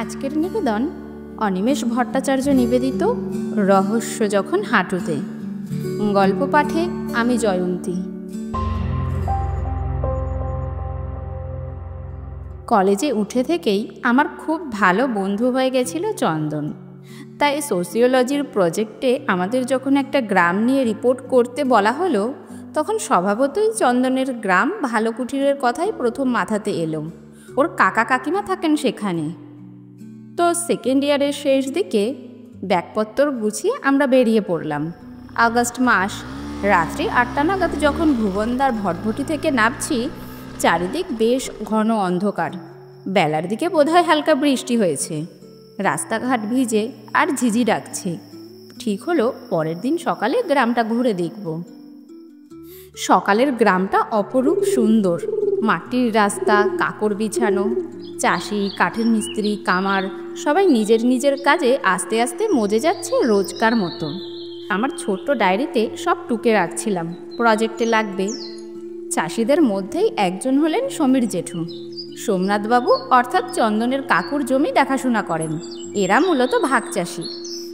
আজকের নিবেদন অনিমেষ ভট্টাচার্য নিবেদিত রহস্য যখন হাঁটুতে। গল্প পাঠে আমি জয়ন্তী। কলেজে উঠে থেকেই আমার খুব ভালো বন্ধু হয়ে গেছিল চন্দন। তাই সোশিওলজির প্রজেক্টে আমাদের যখন একটা গ্রাম নিয়ে রিপোর্ট করতে বলা হলো, তখন স্বভাবতই চন্দনের গ্রাম ভালোকুঠিরের কথাই প্রথম মাথাতে এলো। ওর কাকা কাকিমা থাকেন সেখানে। তো সেকেন্ড ইয়ারের শেষ দিকে ব্যাগপত্র গুছিয়ে আমরা বেরিয়ে পড়লাম। আগস্ট মাস, রাত্রি 8টা নাগাদ যখন ভুবনদার ভটভটি থেকে নামছি, চারিদিক বেশ ঘন অন্ধকার। বেলার দিকে বোধহয় হালকা বৃষ্টি হয়েছে। রাস্তাঘাট ভিজে আর ঝিঝি ডাকছে। ঠিক হলো পরের দিন সকালে গ্রামটা ঘুরে দেখব। সকালের গ্রামটা অপরূপ সুন্দর। মাটির রাস্তা, কাকর বিছানো, চাষি, কাঠের মিস্ত্রি, কামার সবাই নিজের নিজের কাজে আস্তে আস্তে মজে যাচ্ছে রোজকার মতো। আমার ছোট্ট ডায়েরিতে সব টুকে রাখছিলাম, প্রজেক্টে লাগবে। চাষিদের মধ্যেই একজন হলেন সমীর জেঠু। সোমনাথবাবু অর্থাৎ চন্দনের কাকুর জমি দেখাশোনা করেন। এরা মূলত ভাগ চাষি,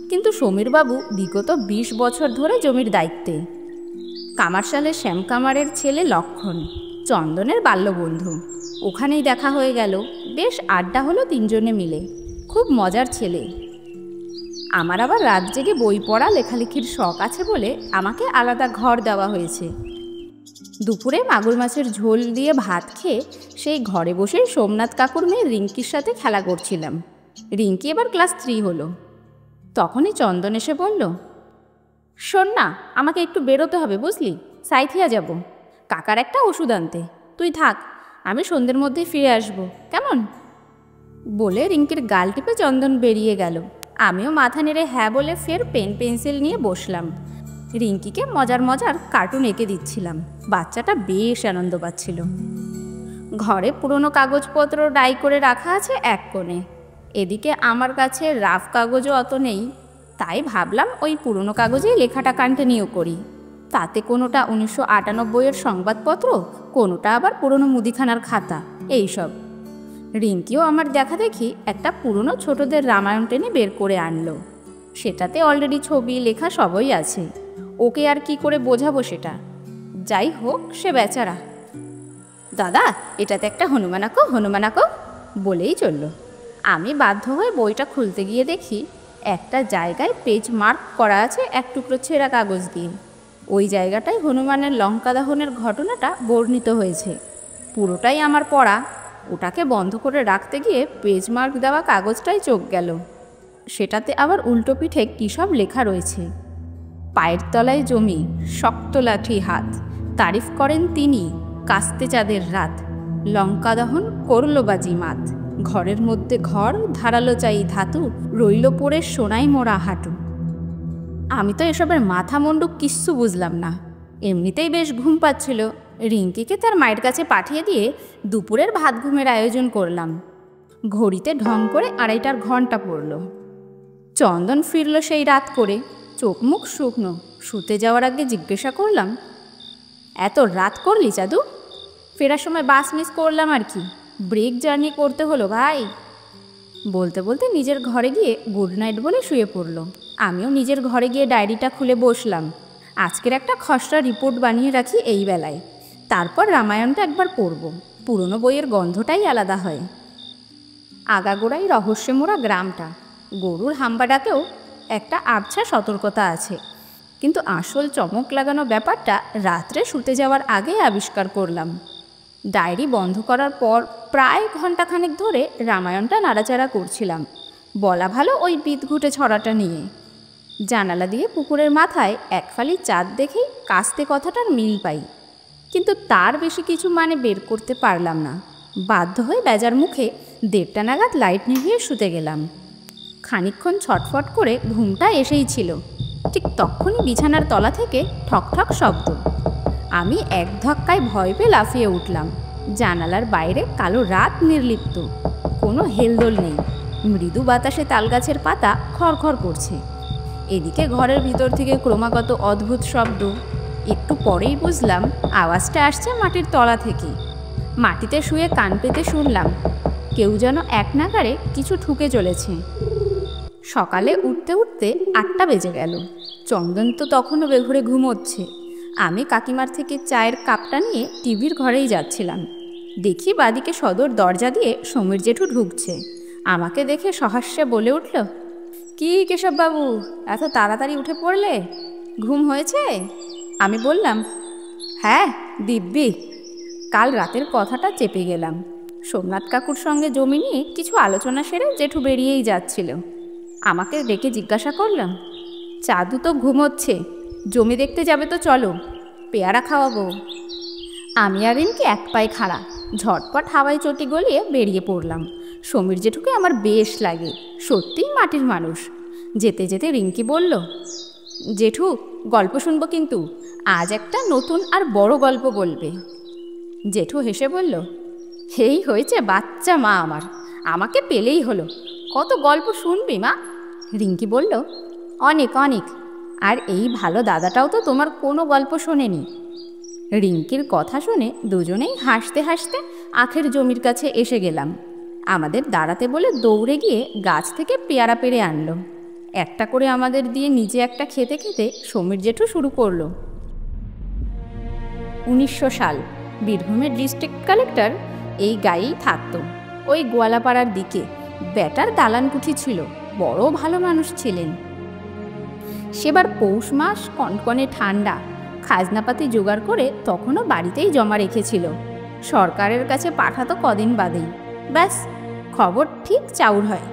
কিন্তু সমীরবাবু বিগত 20 বছর ধরে জমির দায়িত্বে। কামারশালের শ্যাম কামারের ছেলে লক্ষণ চন্দনের বাল্যবন্ধু। ওখানেই দেখা হয়ে গেল। বেশ আড্ডা হলো তিনজনে মিলে। খুব মজার ছেলে। আমার আবার রাত জেগে বই পড়া লেখালেখির শখ আছে বলে আমাকে আলাদা ঘর দেওয়া হয়েছে। দুপুরে মাগুর মাছের ঝোল দিয়ে ভাত খেয়ে সেই ঘরে বসে সোমনাথ কাকুর মেয়ে রিঙ্কির সাথে খেলা করছিলাম। রিঙ্কি এবার ক্লাস 3 হলো। তখনই চন্দন এসে বলল, শোন না, আমাকে একটু বেরোতে হবে বুঝলি, সাইথিয়া যাব কাকার একটা ওষুধ আনতে। তুই থাক, আমি সন্ধ্যের মধ্যে ফিরে আসব, কেমন? বলে রিঙ্কির গাল টিপে চন্দন বেরিয়ে গেল। আমিও মাথা নেড়ে হ্যাঁ বলে ফের পেন পেন্সিল নিয়ে বসলাম। রিঙ্কিকে মজার মজার কার্টুন এঁকে দিচ্ছিলাম। বাচ্চাটা বেশ আনন্দ পাচ্ছিল। ঘরে পুরনো কাগজপত্র ডাই করে রাখা আছে এক কোণে। এদিকে আমার কাছে রাফ কাগজও অত নেই। তাই ভাবলাম ওই পুরনো কাগজেই লেখাটা কন্টিনিউ করি। তাতে কোনোটা 1998-এর সংবাদপত্র, কোনোটা আবার পুরনো মুদিখানার খাতা, এইসব। রিঙ্কিও আমার দেখা দেখি একটা পুরনো ছোটদের রামায়ণ টেনে বের করে আনলো। সেটাতে অলরেডি ছবি লেখা সবই আছে। ওকে আর কি করে বোঝাবো সেটা? যাই হোক, সে বেচারা। দাদা, এটাতে একটা হনুমান আঁকো বলেই চলল। আমি বাধ্য হয়ে বইটা খুলতে গিয়ে দেখি একটা জায়গায় পেজ মার্ক করা আছে এক টুকরো ছেঁড়া কাগজ দিয়ে। ওই জায়গাটায় হনুমানের লঙ্কা দহনের ঘটনাটা বর্ণিত হয়েছে। পুরোটাই আমার পড়া। ওটাকে বন্ধ করে রাখতে গিয়ে পেজ মার্ক দেওয়া কাগজটাই চোখ গেল। সেটাতে আবার উল্টো পিঠে কী সব লেখা রয়েছে। পায়ের তলায় জমি, শক্ত লাঠি হাত, তারিফ করেন তিনি, কাস্তে চাঁদের রাত, লঙ্কা দহন করল বাজি মাত, ঘরের মধ্যে ঘর, ধারালো চাই ধাতু, রইল পড়ে সোনাই মোড়া হাঁটু। আমি তো এসবের মাথা মুন্ডু কিচ্ছু বুঝলাম না। এমনিতেই বেশ ঘুম পাচ্ছিল। রিঙ্কিকে তার মায়ের কাছে পাঠিয়ে দিয়ে দুপুরের ভাত ঘুমের আয়োজন করলাম। ঘড়িতে ঢং করে 2:30টার ঘন্টা পড়ল। চন্দন ফিরল সেই রাত করে, চোখ মুখ শুকনো। শুতে যাওয়ার আগে জিজ্ঞাসা করলাম, এত রাত করলি চাদু? ফেরার সময় বাস মিস করলাম আর কি, ব্রেক জার্নি করতে হলো ভাই। বলতে বলতে নিজের ঘরে গিয়ে গুড নাইট বলে শুয়ে পড়ল। আমিও নিজের ঘরে গিয়ে ডায়েরিটা খুলে বসলাম। আজকের একটা খসড়া রিপোর্ট বানিয়ে রাখি এই বেলায়। তারপর রামায়ণটা একবার পড়ব। পুরনো বইয়ের গন্ধটাই আলাদা হয়। আগাগোড়াই রহস্যে মোড়া গ্রামটা। গরুর হাম্বা ডাকেও একটা আবছা সতর্কতা আছে। কিন্তু আসল চমক লাগানো ব্যাপারটা রাত্রে শুতে যাওয়ার আগে আবিষ্কার করলাম। ডায়েরি বন্ধ করার পর প্রায় ঘণ্টাখানেক ধরে রামায়ণটা নাড়াচাড়া করছিলাম। বলা ভালো ওই বিদঘুটে ছড়াটা নিয়ে। জানালা দিয়ে পুকুরের মাথায় এক ফালি চাঁদ দেখেই কাস্তে কথাটার মিল পাই, কিন্তু তার বেশি কিছু মানে বের করতে পারলাম না। বাধ্য হয়ে বেজার মুখে 1:30টা নাগাদ লাইট নিভিয়ে শুতে গেলাম। খানিকক্ষণ ছটফট করে ঘুমটা এসেই ছিল। ঠিক তখনই বিছানার তলা থেকে ঠক ঠক শব্দ। আমি এক ধাক্কায় ভয় পেয়ে লাফিয়ে উঠলাম। জানালার বাইরে কালো রাত নির্লিপ্ত, কোনো হেলদোল নেই। মৃদু বাতাসে তালগাছের পাতা খড়খড় করছে। এদিকে ঘরের ভিতর থেকে ক্রমাগত অদ্ভুত শব্দ। একটু পরেই বুঝলাম আওয়াজটা আসছে মাটির তলা থেকে। মাটিতে শুয়ে কান পেতে শুনলাম, কেউ যেন এক নাগাড়ে কিছু ঠুকে চলেছে। সকালে উঠতে উঠতে 8টা বেজে গেল। চন্দন তো তখনও বেঘরে ঘুমোচ্ছে। আমি কাকিমার থেকে চায়ের কাপটা নিয়ে টিভির ঘরেই যাচ্ছিলাম। দেখি বাদিকে সদর দরজা দিয়ে সমীর জেঠু ঢুকছে। আমাকে দেখে সহাস্যে বলে উঠল, কি কেশববাবু, এত তাড়াতাড়ি উঠে পড়লে? ঘুম হয়েছে? আমি বললাম, হ্যাঁ দিব্যি। কাল রাতের কথাটা চেপে গেলাম। সোমনাথ কাকুর সঙ্গে জমি নিয়ে কিছু আলোচনা সেরে জেঠু বেরিয়েই যাচ্ছিল। আমাকে ডেকে জিজ্ঞাসা করলাম, চাঁদু তো ঘুমোচ্ছে, জমি দেখতে যাবে তো চলো, পেয়ারা খাওয়াবো। আমি আর রিঙ্কি এক পায়ে খাড়া, ঝটপট হাওয়ায় চটি গলিয়ে বেরিয়ে পড়লাম। সমীর জেঠুকে আমার বেশ লাগে, সত্যিই মাটির মানুষ। যেতে যেতে রিঙ্কি বলল, জেঠু গল্প শুনবো, কিন্তু আজ একটা নতুন আর বড় গল্প বলবে। জেঠু হেসে বলল, এই হয়েছে বাচ্চা মা আমার, আমাকে পেলেই হলো, কত গল্প শুনবি মা? রিঙ্কি বলল, অনেক অনেক, আর এই ভালো দাদাটাও তো তোমার কোনো গল্প শোনেনি। রিঙ্কির কথা শুনে দুজনেই হাসতে হাসতে আখের জমির কাছে এসে গেলাম। আমাদের দাঁড়াতে বলে দৌড়ে গিয়ে গাছ থেকে পেয়ারা পেড়ে আনলো। একটা করে আমাদের দিয়ে নিজে একটা খেতে খেতে সমীর জেঠু শুরু করলো। 1900 সাল, বীরভূমের ডিস্ট্রিক্ট কালেক্টর এই গায়েই থাকতো, ওই গোয়ালাপাড়ার দিকে। বেটার দালান কুঠি ছিল, বড় ভালো মানুষ ছিলেন। সেবার পৌষ মাস, কনকনে ঠান্ডা। খাজনাপাতি জোগাড় করে তখনও বাড়িতেই জমা রেখেছিল। সরকারের কাছে পাঠাতো কদিন বাদেই, ব্যাস খবর ঠিক চাউর হয়।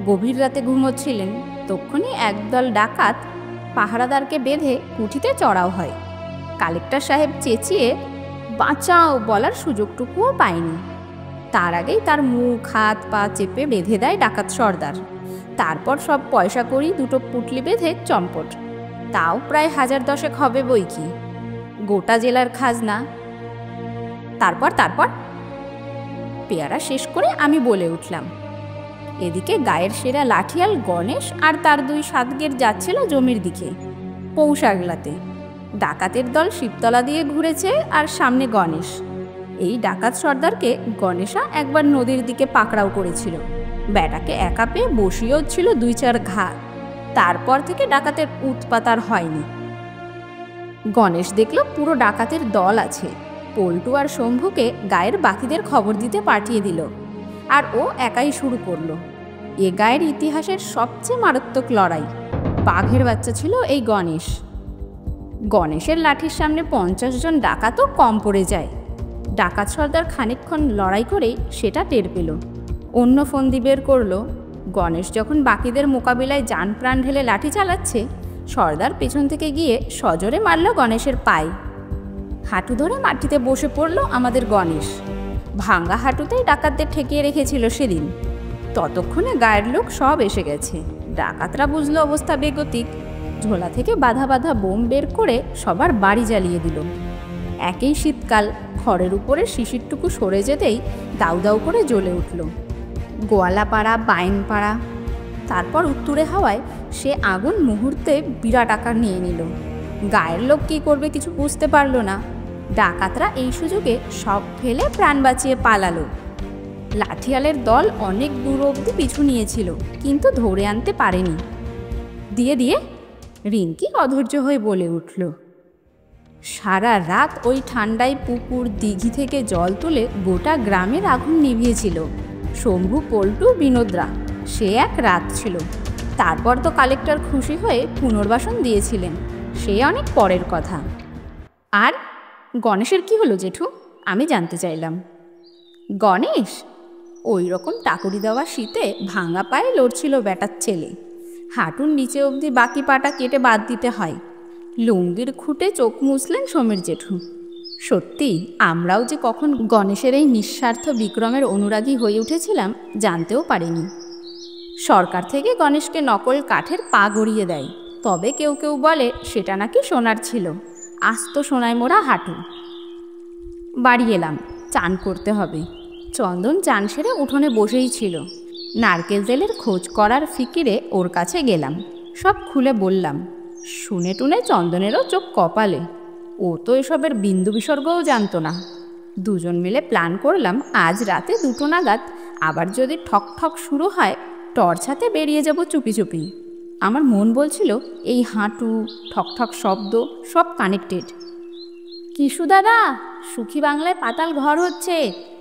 গভীর রাতে ঘুমোচ্ছিলেন, তক্ষুনি একদল ডাকাত পাহারাদারকে বেঁধে কুঠিতে চড়াও হয়। কালেক্টর সাহেব চেঁচিয়ে বাঁচাও বলার সুযোগটুকুও পায়নি। তার আগেই তার মুখ হাত পা চেপে বেঁধে দেয় ডাকাত সর্দার। তারপর সব পয়সা করি দুটো পুটলি বেঁধে চম্পট, তাও প্রায় 1000 হবে বই কি, গোটা জেলার খাজনা। তারপর পেয়ারা শেষ করে আমি বলে উঠলাম, এদিকে গায়ের সেরা লাঠিয়াল গণেশ আর তার 2 সাতগের যাচ্ছিল জমির দিকে পৌষ আগলাতে। ডাকাতের দল শিবতলা দিয়ে ঘুরেছে আর সামনে গণেশ। এই ডাকাত সর্দারকে গণেশা একবার নদীর দিকে পাকড়াও করেছিল, ব্যাটাকে একা পেয়ে বসিয়েও ছিল 2-4 ঘা। তারপর থেকে ডাকাতের উৎপাত আর হয়নি। গণেশ দেখল পুরো ডাকাতের দল আছে, পল্টু আর শম্ভুকে গায়ের বাকিদের খবর দিতে পাঠিয়ে দিল, আর ও একাই শুরু করলো। এ গায়ের ইতিহাসের সবচেয়ে মারাত্মক লড়াই। বাঘের বাচ্চা ছিল এই গণেশ। গণেশের লাঠির সামনে 50 জন ডাকাতও কম পড়ে যায়। ডাকাত সর্দার খানিকক্ষণ লড়াই করেই সেটা টের পেল। অন্য ফন্দি বের করলো। গণেশ যখন বাকিদের মোকাবিলায় জান প্রাণ ঢেলে লাঠি চালাচ্ছে, সর্দার পেছন থেকে গিয়ে সজোরে মারল গণেশের পায়ে। হাঁটু ধরে মাটিতে বসে পড়ল আমাদের গণেশ। ভাঙ্গা হাঁটুতেই ডাকাতদের ঠেকিয়ে রেখেছিল সেদিন। ততক্ষণে গায়ের লোক সব এসে গেছে। ডাকাতরা বুঝলো অবস্থা বেগতিক, ঝোলা থেকে বাঁধা বাঁধা বোম বের করে সবার বাড়ি জ্বালিয়ে দিল। একই শীতকাল, খড়ের উপরে শিশিরটুকু সরে যেতেই দাউ দাউ করে জ্বলে উঠল। গোয়ালাপাড়া, বাইনপাড়া। তারপর উত্তুরে হাওয়ায় সে আগুন মুহূর্তে বিরাট আকার নিয়ে নিল। গায়ের লোক কী করবে কিছু বুঝতে পারল না। ডাকাতরা এই সুযোগে সব ফেলে প্রাণ বাঁচিয়ে পালালো। লাঠিয়ালের দল অনেক দূর অবধি পিছু নিয়েছিল, কিন্তু ধরে আনতে পারেনি। দিয়ে রিঙ্কি অধৈর্য হয়ে বলে উঠল, সারা রাত ওই ঠান্ডায় পুকুর দিঘি থেকে জল তুলে গোটা গ্রামের আগুন নিভিয়েছিল শম্ভু, পল্টু, বিনোদরা। সে এক রাত ছিল। তারপর তো কালেক্টর খুশি হয়ে পুনর্বাসন দিয়েছিলেন, সে অনেক পরের কথা। আর গণেশের কি হলো জেঠু? আমি জানতে চাইলাম। গণেশ ওই রকম টাকুরি দেওয়া শীতে ভাঙা পায়ে লড়ছিল ব্যাটার ছেলে। হাঁটুর নিচে অবধি বাকি পাটা কেটে বাদ দিতে হয়। লুঙ্গির খুঁটে চোখ মুছলেন সমীর জেঠু। সত্যি আমরাও যে কখন গণেশের এই নিঃস্বার্থ বিক্রমের অনুরাগী হয়ে উঠেছিলাম জানতেও পারিনি। সরকার থেকে গণেশকে নকল কাঠের পা গড়িয়ে দেয়, তবে কেউ কেউ বলে সেটা নাকি সোনার ছিল। আস্ত সোনায় মোড়া হাঁটু। বাড়ি এলাম, চান করতে হবে। চন্দন চান সেরে উঠোনে বসেই ছিল। নারকেল তেলের খোঁজ করার ফিকিরে ওর কাছে গেলাম, সব খুলে বললাম। শুনে টুনে চন্দনেরও চোখ কপালে। ও তো এসবের বিন্দু বিসর্গও জানতো না। দুজন মিলে প্ল্যান করলাম আজ রাতে 2টো নাগাদ আবার যদি ঠক ঠক শুরু হয় টর্চ হাতে বেরিয়ে যাব চুপি চুপি। আমার মন বলছিল এই হাঁটু, ঠক ঠক শব্দ সব কানেক্টেড। কিশু দাদা, সুখী বাংলায় পাতাল ঘর হচ্ছে,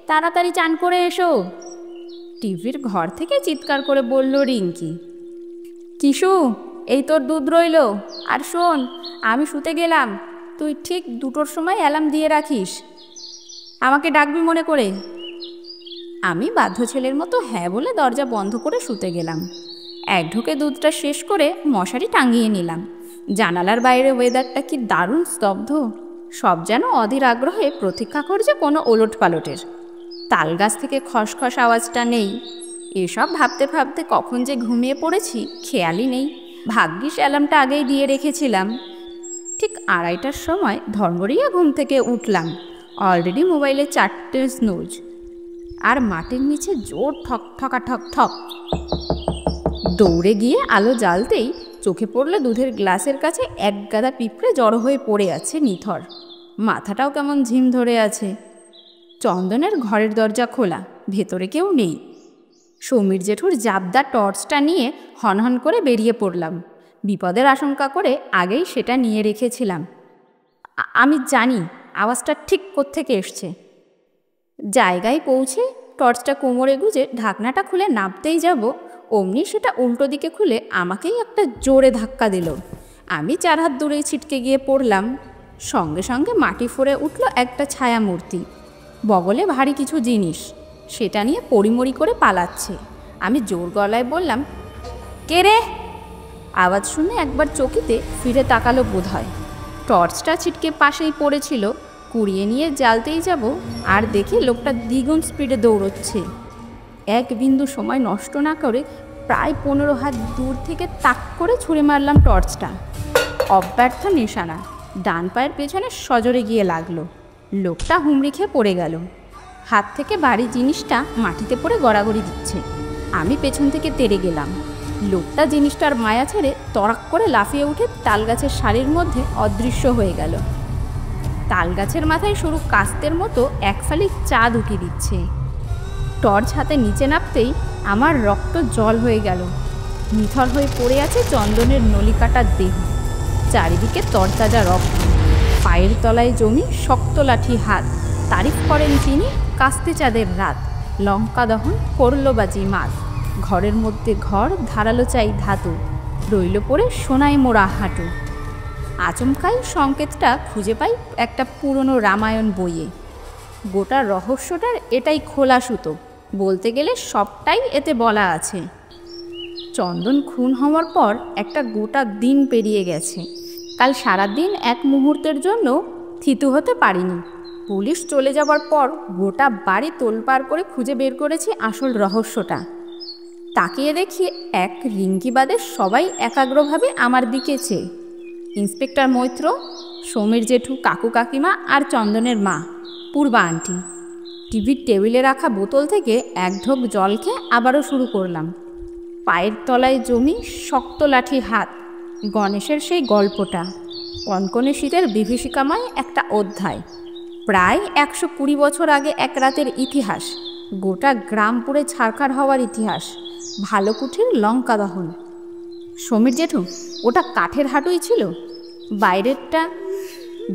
তাড়াতাড়ি চান করে এসো, টিভির ঘর থেকে চিৎকার করে বলল রিঙ্কি। কিশু, এই তোর দুধ রইল, আর শোন, আমি শুতে গেলাম, তুই ঠিক 2টোর সময় অ্যালার্ম দিয়ে রাখিস, আমাকে ডাকবি মনে করে। আমি বাধ্য ছেলের মতো হ্যাঁ বলে দরজা বন্ধ করে শুতে গেলাম। এক ঢোকে দুধটা শেষ করে মশারি টাঙিয়ে নিলাম। জানালার বাইরে ওয়েদারটা কি দারুণ স্তব্ধ, সব যেন অধীর আগ্রহে প্রতীক্ষা করছে কোনো ওলট পালটের। তাল গাছ থেকে খসখস আওয়াজটা নেই। এসব ভাবতে ভাবতে কখন যে ঘুমিয়ে পড়েছি খেয়ালই নেই। ভাগ্যিস অ্যালার্মটা আগেই দিয়ে রেখেছিলাম। ঠিক 2:30টার সময় ধর্মরিয়া ঘুম থেকে উঠলাম। অলরেডি মোবাইলে 4টে স্নুজ, আর মাটির নিচে জোর ঠক ঠকা ঠক ঠক। দৌড়ে গিয়ে আলো জ্বালতেই চোখে পড়ল দুধের গ্লাসের কাছে এক গাদা পিঁপড়ে জড়ো হয়ে পড়ে আছে নিথর। মাথাটাও কেমন ঝিম ধরে আছে। চন্দনের ঘরের দরজা খোলা, ভেতরে কেউ নেই। সমীর জেঠুর জাবদা টর্চটা নিয়ে হনহন করে বেরিয়ে পড়লাম। বিপদের আশঙ্কা করে আগেই সেটা নিয়ে রেখেছিলাম। আমি জানি আওয়াজটা ঠিক কোত্থেকে এসছে। জায়গায় পৌঁছে টর্চটা কোমরে গুজে ঢাকনাটা খুলে নামতেই যাব, অমনি সেটা উল্টো দিকে খুলে আমাকেই একটা জোরে ধাক্কা দিল। আমি 4 হাত দূরেই ছিটকে গিয়ে পড়লাম। সঙ্গে সঙ্গে মাটি ফুঁড়ে উঠল একটা ছায়া মূর্তি, বগলে ভারী কিছু জিনিস, সেটা নিয়ে পরিমরি করে পালাচ্ছে। আমি জোর গলায় বললাম, কে রে? আওয়াজ শুনে একবার চকিতে ফিরে তাকালো বোধ হয়। টর্চটা ছিটকে পাশেই পড়েছিল। কুড়িয়ে নিয়ে জ্বালতেই যাব, আর দেখি লোকটা দ্বিগুণ স্পিডে দৌড়চ্ছে। এক বিন্দু সময় নষ্ট না করে প্রায় 15 হাত দূর থেকে তাক করে ছুঁড়ে মারলাম টর্চটা। অব্যর্থ নিশানা ডান পায়ের পেছনে সজোরে গিয়ে লাগলো। লোকটা হুমড়ি খেয়ে পড়ে গেল। হাত থেকে ভারী জিনিসটা মাটিতে পড়ে গড়াগড়ি দিচ্ছে। আমি পেছন থেকে তেড়ে গেলাম। লোকটা জিনিসটার মায়া ছেড়ে তড়াক করে লাফিয়ে উঠে তালগাছের সারির মধ্যে অদৃশ্য হয়ে গেল। তালগাছের মাথায় সরু কাস্তের মতো এক ফালি চাঁদ উকি দিচ্ছে। টর্চ হাতে নিচে নামতেই আমার রক্ত জল হয়ে গেল। নিথর হয়ে পড়ে আছে চন্দনের নলিকাটার দেহ। চারিদিকে তরতাজা রক্ত, পায়ের তলায় জমি শক্ত লাঠি হাত। তারিফ করেন তিনি কাস্তে চাঁদের রাত, লঙ্কা দহন করল বাজি মাত। ঘরের মধ্যে ঘর ধারালো চাই ধাতু, রইল পড়ে সোনায় মোড়া হাঁটু। আচমকাই সংকেতটা খুঁজে পাই একটা পুরনো রামায়ণ বইয়ে। গোটা রহস্যটার এটাই খোলা সুতো, বলতে গেলে সবটাই এতে বলা আছে। চন্দন খুন হওয়ার পর একটা গোটা দিন পেরিয়ে গেছে। কাল সারাদিন এক মুহূর্তের জন্য থিতু হতে পারিনি। পুলিশ চলে যাবার পর গোটা বাড়ি তোলপাড় করে খুঁজে বের করেছি আসল রহস্যটা। তাকিয়ে দেখি এক রিঙ্কি বাদে সবাই একাগ্রভাবে আমার দিকে চেয়ে। ইন্সপেক্টর মৈত্র, সমীর জেঠু, কাকু কাকিমা আর চন্দনের মা পূর্বা আন্টি। টিভির টেবিলে রাখা বোতল থেকে এক ঢোক জল খেয়ে আবারও শুরু করলাম। পায়ের তলায় জমি শক্ত লাঠি হাত, গণেশের সেই গল্পটা, কনকনে শীতের বিভীষিকাময় একটা অধ্যায়। প্রায় 120 বছর আগে এক রাতের ইতিহাস, গোটা গ্রাম পুড়ে ছারখার হওয়ার ইতিহাস, ভালকুঠির লঙ্কা দহন। সমীর জেঠু, ওটা কাঠের হাঁটুই ছিল, বাইরেরটা।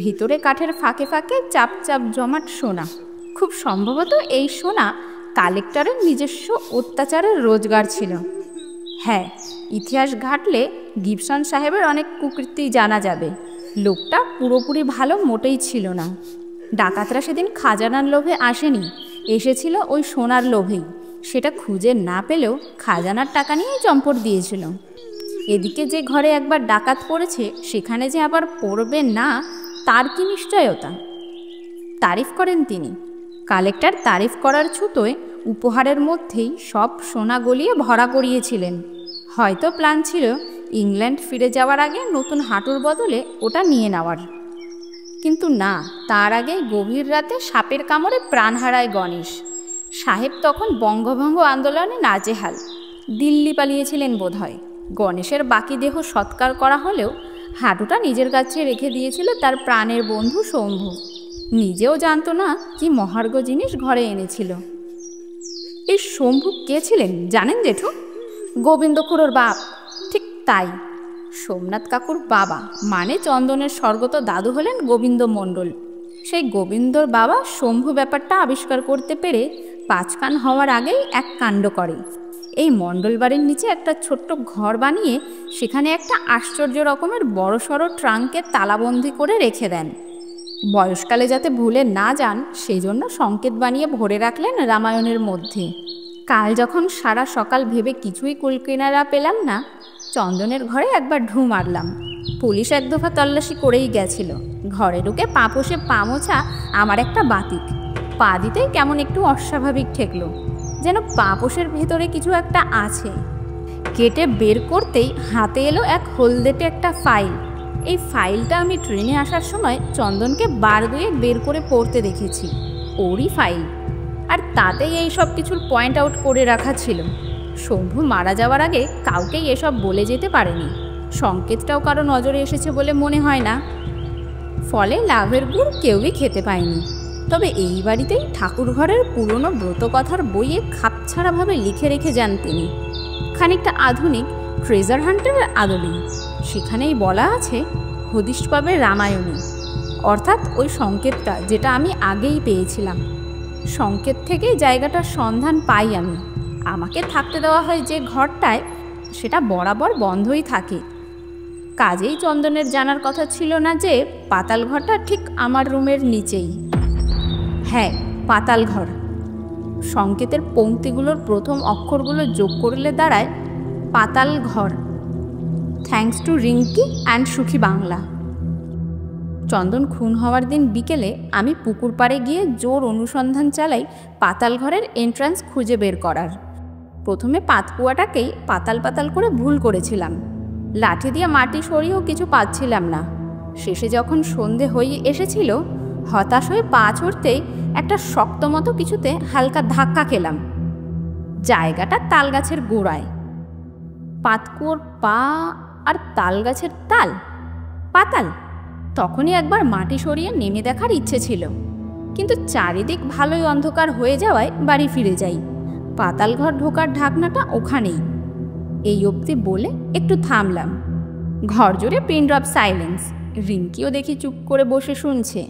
ভিতরে কাঠের ফাঁকে ফাঁকে চাপ চাপ জমাট সোনা। খুব সম্ভবত এই সোনা কালেক্টরের নিজস্ব অত্যাচারের রোজগার ছিল। হ্যাঁ, ইতিহাস ঘাটলে গিবসন সাহেবের অনেক কুকীর্তি জানা যাবে। লোকটা পুরোপুরি ভালো মোটেই ছিল না। ডাকাতরা সেদিন খাজানার লোভে আসেনি, এসেছিল ওই সোনার লোভেই। সেটা খুঁজে না পেলেও খাজানার টাকা নিয়েই চম্পট দিয়েছিল। এদিকে যে ঘরে একবার ডাকাত পড়েছে সেখানে যে আবার পড়বে না, তার কি নিশ্চয়তা? তারিফ করেন তিনি। কালেক্টর তারিফ করার ছুতোয় উপহারের মধ্যেই সব সোনা গলিয়ে ভরা করিয়েছিলেন। হয়তো প্ল্যান ছিল ইংল্যান্ড ফিরে যাওয়ার আগে নতুন হাঁটুর বদলে ওটা নিয়ে নেওয়ার। কিন্তু না, তার আগে গভীর রাতে সাপের কামড়ে প্রাণ হারায় গণেশ সাহেব। তখন বঙ্গভঙ্গ আন্দোলনে নাজেহাল, দিল্লি পালিয়েছিলেন বোধহয়। গণেশের বাকি দেহ সৎকার করা হলেও হাঁটুটা নিজের কাছে রেখে দিয়েছিল তার প্রাণের বন্ধু শম্ভু। নিজেও জানতো না কি মহার্ঘ জিনিস ঘরে এনেছিল। এই শম্ভু কে ছিলেন জানেন জেঠু? গোবিন্দ খুড়োর বাপ। ঠিক তাই, সোমনাথ কাকুর বাবা মানে চন্দনের স্বর্গত দাদু হলেন গোবিন্দ মণ্ডল। সেই গোবিন্দর বাবা শম্ভু ব্যাপারটা আবিষ্কার করতে পেরে 5 কান হওয়ার আগেই এক কাণ্ড করে। এই মণ্ডল বাড়ির নিচে একটা ছোট্ট ঘর বানিয়ে সেখানে একটা আশ্চর্য রকমের বড়সড় ট্রাঙ্কে তালাবন্দি করে রেখে দেন। বয়সকালে যাতে ভুলে না যান সেই জন্য সংকেত বানিয়ে ভরে রাখলেন রামায়ণের মধ্যে। কাল যখন সারা সকাল ভেবে কিছুই কুলকিনারা পেলাম না, চন্দনের ঘরে একবার ঢু মারলাম। পুলিশ 1 দফা তল্লাশি করেই গেছিল। ঘরে ঢুকে পা পোষে পা মোছা আমার একটা বাতিক। পা দিতেই কেমন একটু অস্বাভাবিক ঠেকলো, যেন পা পোষের ভেতরে কিছু একটা আছে। কেটে বের করতেই হাতে এলো এক হলদেটে একটা ফাইল। এই ফাইলটা আমি ট্রেনে আসার সময় চন্দনকে বার দুয়ে বের করে পড়তে দেখেছি। ওরই ফাইল, আর তাতেই এই সব কিছুর পয়েন্ট আউট করে রাখা ছিল। শম্ভু মারা যাওয়ার আগে কাউকেই এসব বলে যেতে পারেনি। সংকেতটাও কারো নজরে এসেছে বলে মনে হয় না। ফলে লাভের গুড় কেউই খেতে পায়নি। তবে এই বাড়িতেই ঠাকুর ঘরের পুরনো ব্রতকথার বইয়ে খাপছাড়াভাবে লিখে রেখে যান তিনি, খানিকটা আধুনিক ট্রেজার হান্টারের আদলেই। সেখানেই বলা আছে হদিশ পাবে রামায়ণী, অর্থাৎ ওই সংকেতটা যেটা আমি আগেই পেয়েছিলাম। সংকেত থেকেই জায়গাটার সন্ধান পাই আমি। আমাকে থাকতে দেওয়া হয় যে ঘরটায়, সেটা বরাবর বন্ধই থাকে। কাজেই চন্দনের জানার কথা ছিল না যে পাতাল ঘরটা ঠিক আমার রুমের নিচেই। হ্যাঁ, পাতাল ঘর। সংকেতের পংক্তিগুলোর প্রথম অক্ষরগুলো যোগ করলে দাঁড়ায় পাতাল ঘর। থ্যাঙ্কস টু রিঙ্কি অ্যান্ড সুখী বাংলা। চন্দন খুন হওয়ার দিন বিকেলে আমি পুকুর পাড়ে গিয়ে জোর অনুসন্ধান চালাই পাতাল ঘরের এন্ট্রান্স খুঁজে বের করার। প্রথমে পাতকুয়াটাকেই পাতাল পাতাল করে ভুল করেছিলাম। লাঠি দিয়ে মাটি সরিয়েও কিছু পাচ্ছিলাম না। শেষে যখন সন্ধে হয়ে এসেছিল, হতাশ হয়ে পা ছড়তেই একটা শক্ত মতো কিছুতে হালকা ধাক্কা খেলাম। জায়গাটা তালগাছের গোড়ায়। পাতকুয়োর পা আর তালগাছের তাল, পাতাল। তখনই একবার মাটি সরিয়ে নেমে দেখার ইচ্ছে ছিল, কিন্তু চারিদিক ভালোই অন্ধকার হয়ে যাওয়ায় বাড়ি ফিরে যাই। পাতাল ঘর ঢোকার ঢাকনাটা ওখানেই। এই অবধি বলে একটু থামলাম। ঘর জুড়ে পিন ড্রপ সাইলেন্স। রিঙ্কিও দেখি চুপ করে বসে শুনছে,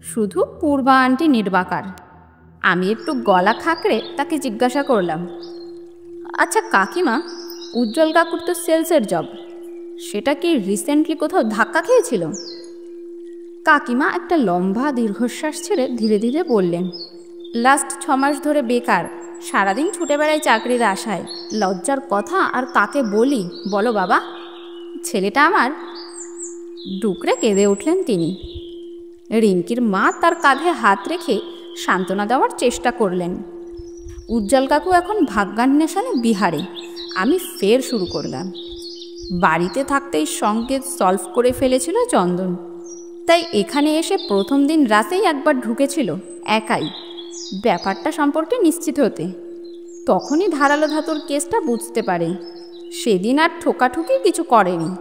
শুধু পূর্বা আন্টি নির্বাকার। আমি একটু গলা খাকড়ে তাকে জিজ্ঞাসা করলাম, আচ্ছা কাকিমা, উজ্জ্বল কাকুর তো সেলসের জব, সেটা কি রিসেন্টলি কোথাও ধাক্কা খেয়েছিল? কাকিমা একটা লম্বা দীর্ঘশ্বাস ছেড়ে ধীরে ধীরে বললেন, লাস্ট 6 মাস ধরে বেকার, সারাদিন ছুটে বেড়াই চাকরির আশায়। লজ্জার কথা আর কাকে বলি বলো বাবা? ছেলেটা আমার। ডুকরে কেঁদে উঠলেন তিনি। রিঙ্কির মা তার কাঁধে হাত রেখে সান্ত্বনা দেওয়ার চেষ্টা করলেন। উজ্জ্বল কাকু এখন ভাগ্যান্বেষণে বিহারে। আমি ফের শুরু করলাম। বাড়িতে থাকতেই সংকেত সলভ করে ফেলেছিল চন্দন, তাই এখানে এসে প্রথম দিন রাতেই একবার ঢুকেছিল একাই, ব্যাপারটা সম্পর্কে নিশ্চিত হতে। তখনই ধারালো ধাতুর কেসটা বুঝতে পারে। সেদিন আর ঠোকাঠুকি কিছু করেনি।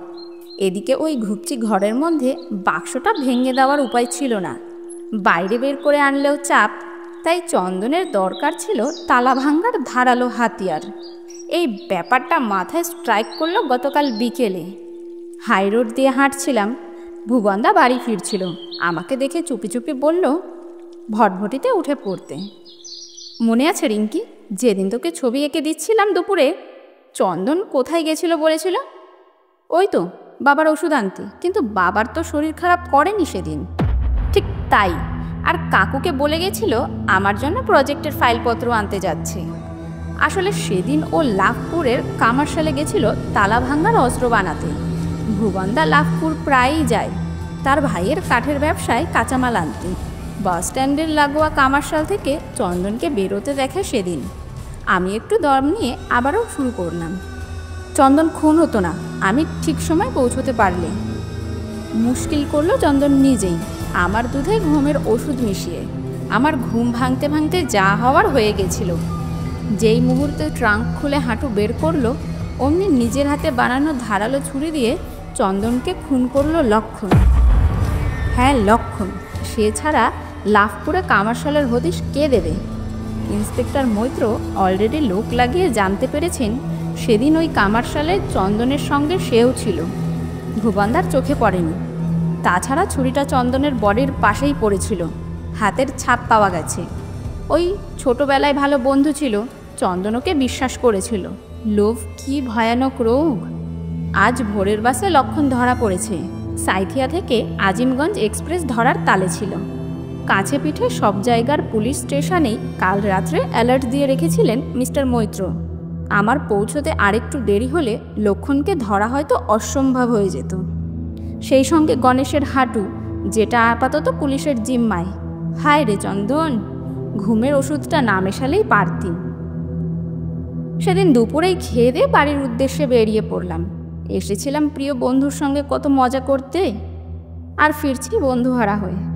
এদিকে ওই ঘুপচি ঘরের মধ্যে বাক্সটা ভেঙে দেওয়ার উপায় ছিল না, বাইরে বের করে আনলেও চাপ। তাই চন্দনের দরকার ছিল তালা ভাঙার ধারালো হাতিয়ার। এই ব্যাপারটা মাথায় স্ট্রাইক করলো গতকাল বিকেলে। হাই রোড দিয়ে হাঁটছিলাম, ভুবনদা বাড়ি ফিরছিল। আমাকে দেখে চুপি চুপি বলল ভটভটিতে উঠে পড়তে। মনে আছে রিঙ্কি, যেদিন তোকে ছবি এঁকে দিচ্ছিলাম দুপুরে, চন্দন কোথায় গেছিল বলেছিল? ওই তো বাবার ওষুধ আনতে, কিন্তু বাবার তো শরীর খারাপ করেনি সেদিন। ঠিক তাই, আর কাকুকে বলে গেছিল আমার জন্য প্রজেক্টের ফাইলপত্র আনতে যাচ্ছে। আসলে সেদিন ও লাভপুরের কামারশালে গেছিল তালা ভাঙার অস্ত্র বানাতে। ভুবনদা লাভপুর প্রায়ই যায় তার ভাইয়ের কাঠের ব্যবসায় কাঁচামাল আনতে। বাস স্ট্যান্ডের লাগোয়া কামারশাল থেকে চন্দনকে বেরোতে দেখে সেদিন। আমি একটু দম নিয়ে আবারও শুরু করলাম। চন্দন খুন হতো না আমি ঠিক সময় পৌঁছতে পারলে। মুশকিল করলো চন্দন নিজেই, আমার দুধে ঘুমের ওষুধ মিশিয়ে। আমার ঘুম ভাঙতে ভাঙতে যা হওয়ার হয়ে গেছিল। যেই মুহূর্তে ট্রাঙ্ক খুলে হাঁটু বের করলো, অমনি নিজের হাতে বানানো ধারালো ছুরি দিয়ে চন্দনকে খুন করলো লক্ষণ। হ্যাঁ লক্ষণ, সে ছাড়া লাভপুরে কামারশালের হদিশ কে দেবে? ইন্সপেক্টর মৈত্র অলরেডি লোক লাগিয়ে জানতে পেরেছেন সেদিন ওই কামারশালে চন্দনের সঙ্গে সেও ছিল। ভুবনদার চোখে পড়েনি। তাছাড়া ছুরিটা চন্দনের বডির পাশেই পড়েছিল, হাতের ছাপ পাওয়া গেছে। ওই ছোটবেলায় ভালো বন্ধু ছিল, চন্দনকে বিশ্বাস করেছিল। লোভ কি ভয়ানক রোগ! আজ ভোরের বাসে লক্ষণ ধরা পড়েছে। সাইথিয়া থেকে আজিমগঞ্জ এক্সপ্রেস ধরার তালে ছিল। কাছে পিঠে সব জায়গার পুলিশ স্টেশনেই কাল রাত্রে অ্যালার্ট দিয়ে রেখেছিলেন মিস্টার মৈত্র। আমার পৌঁছতে আরেকটু দেরি হলে লক্ষণকে ধরা হয়তো অসম্ভব হয়ে যেত। সেই সঙ্গে গণেশের হাঁটু, যেটা আপাতত পুলিশের জিম্মায়। হায় রে চন্দন, ঘুমের ওষুধটা না মেশালেই পারতি। সেদিন দুপুরেই খেয়ে দিয়ে বাড়ির উদ্দেশ্যে বেরিয়ে পড়লাম। এসেছিলাম প্রিয় বন্ধুর সঙ্গে কত মজা করতে, আর ফিরছি বন্ধুহারা হয়ে।